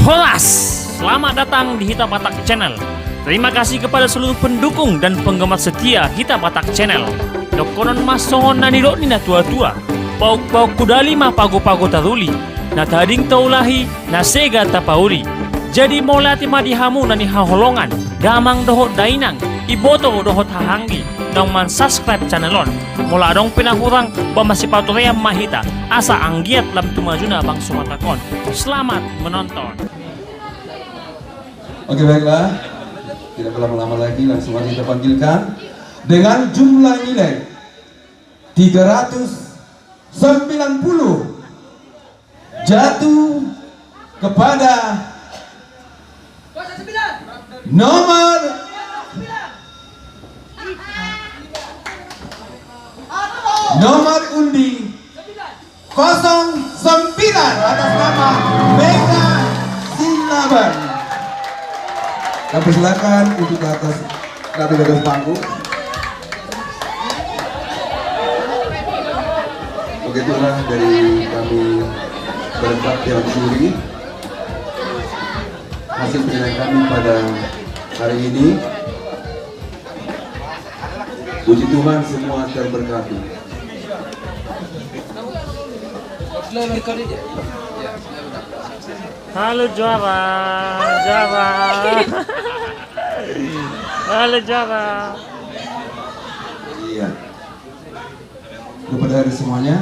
Holas, selamat datang di Hita Batak Channel. Terima kasih kepada seluruh pendukung dan penggemar setia Hita Batak Channel. Dokonon masongon na nilo ni na tua-tua, pauk-pauk kudali mah pago-pago taruli, na tading taulahi na sega tapauli. Jadi molati madihamu na ni haholongan, gamang dohot dainang, iboto dohot hahanggi, dong man subscribe channelon. Mula dong pinahurang pamasipaturaya mahita, asa anggiat lam tumajuna bang sumatakon. Selamat menonton. Oke, baiklah, tidak berlama-lama lagi, langsung aja kita panggilkan dengan jumlah nilai 390 jatuh kepada nomor undi 09 atas nama Mega Sinaban. Kami silakan untuk ke atas panggung. Begitulah dari kami berempat yang juri. Hasil penilaian kami pada hari ini. Puji Tuhan semua terberkati. Halo juara. Halo juara. Iya. Kepada hari semuanya.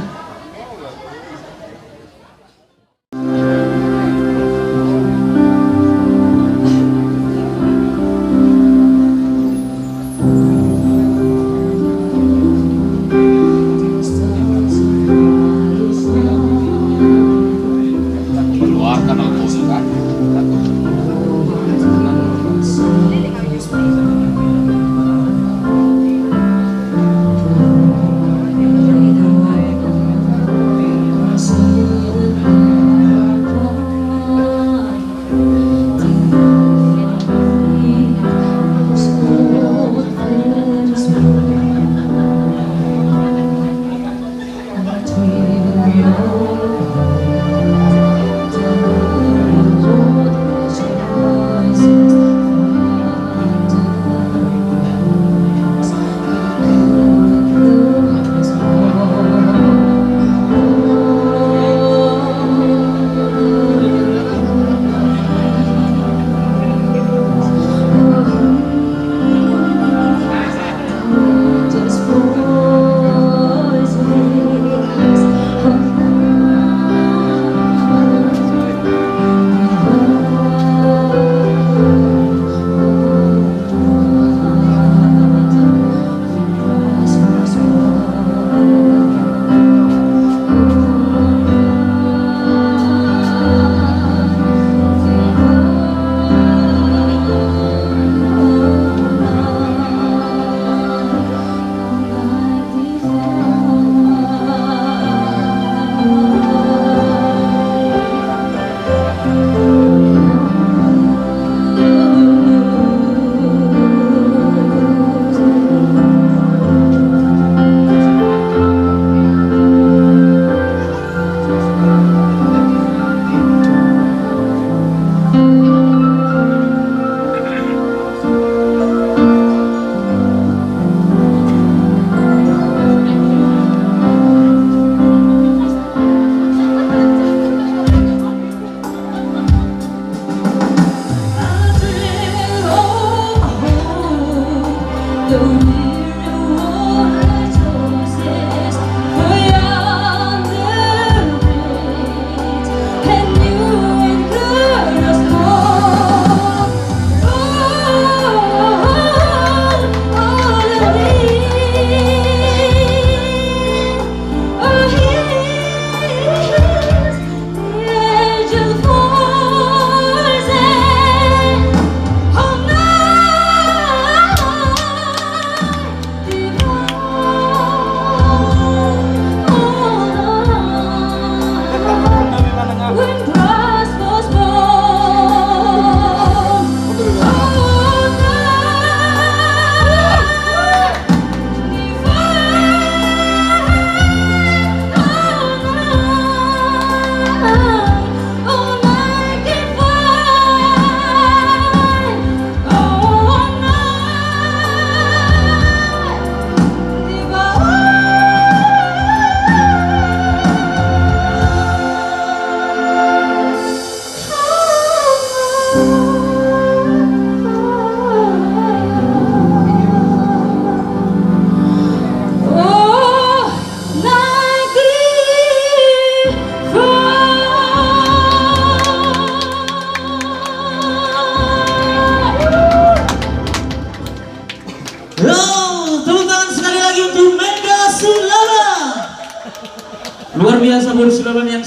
When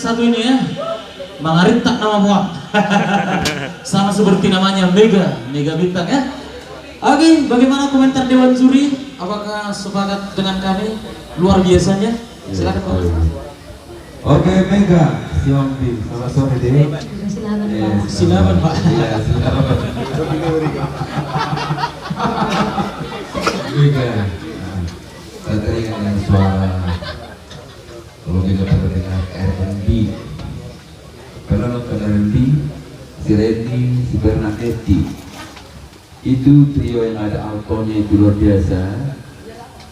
satu ini ya, Mangarintak nama buah. Sama seperti namanya Mega Bintang ya. Oke, bagaimana komentar Dewan Juri? Apakah sepakat dengan kami? Luar biasanya. Silakan Pak. Oke, Mega, siang Pi. Selamat sore deh. Silakan Iya, Pak. Silakan Pak. Iya, silakan. Mega, saya teringat dengan suara kalau Mega pernah dengar R&B. Kalau nonton R&B, si Randy, si Bernadette, itu trio yang ada altonya itu luar biasa.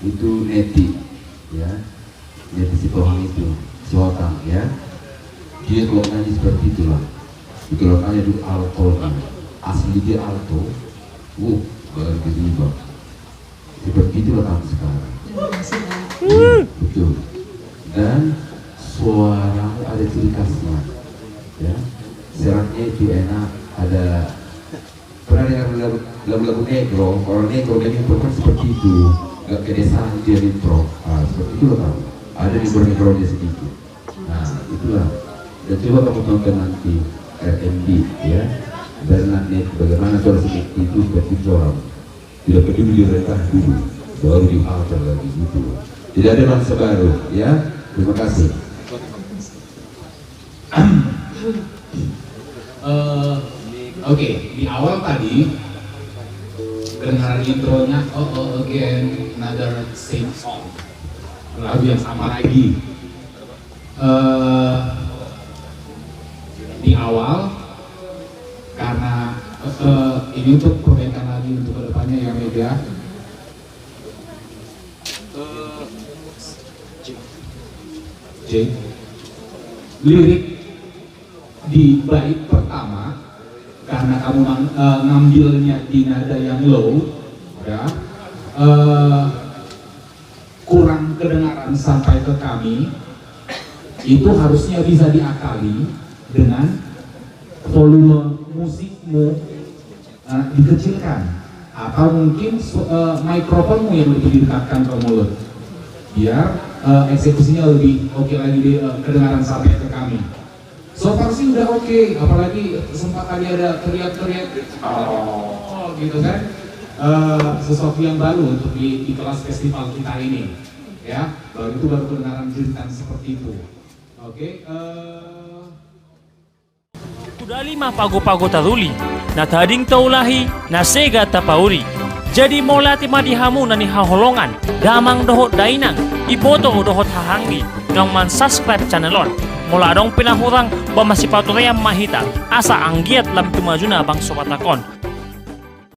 Itu Neti, ya, Neti si Pohang itu, si Otang, ya. Dia kalau nyanyi seperti itulah. Kalau nanya dulu alto, asli dia alto, luar biasa. Seperti itulah kamu sekarang. Terima kasih Pak. Betul. Dan suara ada ciri khasnya, ya. Seratnya itu enak. Ada pernah dengar lagu-lagu negro? Orang negro dia improkan seperti itu, nggak kedesaan dia impro. Seperti itulah kamu. Ada di negro-negronya sedikit. Nah, itulah. Dan coba kamu tonton nanti R&B, ya. Bernadette, bagaimana suara seperti itu seperti orang. Tidak peduli direntah dulu, baru dialter lagi gitu. Tidak ada nuansa baru, ya. Terima kasih. Oke, di awal tadi kedengaran intronya again another same song, lagu yang sama lagi. Di awal karena ini untuk perbaikan lagi untuk kedepannya ya Mega. Lirik di bait pertama karena kamu ngambilnya di nada yang low, ya, kurang kedengaran sampai ke kami. Itu harusnya bisa diakali dengan volume musikmu dikecilkan, atau mungkin mikrofonmu yang lebih didekatkan ke mulut, biar eksekusinya lebih oke lagi kedengaran sampai ke kami. So far sih udah oke, apalagi sempat tadi ada teriak-teriak gitu kan, sesuatu yang baru untuk di kelas festival kita ini, ya. Baru kedengaran jeritan seperti itu. Oke. Kudali mah pago-pago taduli, na tading taulahi, na sega tapauri. Jadi molati madihamu nani haholongan, damang dohot dainang, iboto dohot hahanggi, nang man subscribe channelon. Mula dong pinahurang ba masipatureang mahita, asa anggiat lam tumajuna bang sopatakon.